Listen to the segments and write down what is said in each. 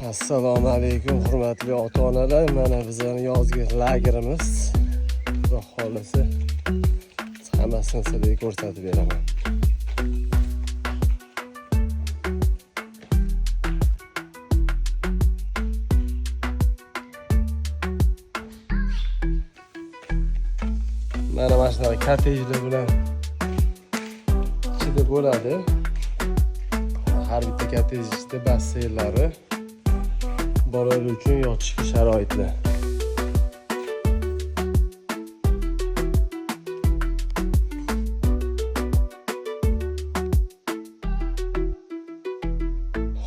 Assalomu alaykum hurmatli ota-onalar. Mana bizning yozgi lagerimiz. Xudo xolasa hammasini sizlarga ko'rsatib beraman. Mana shunaqa kottejlar bilan ichida bo'ladi. Har bitta kottej ichida basseynlari, bolalar uchun yotishga sharoitlar.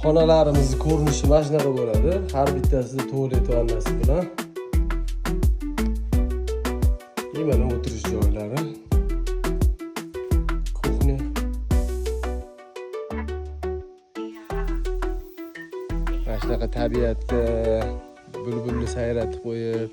Xonalarimiz ko'rinishi mana shunaqa bo'ladi. Har bittasida tualet vannasi bilan. Mana o'tirish joylari. Kuxnya. Mana shunaqa tabiatda bulbulni sayratib qo'yib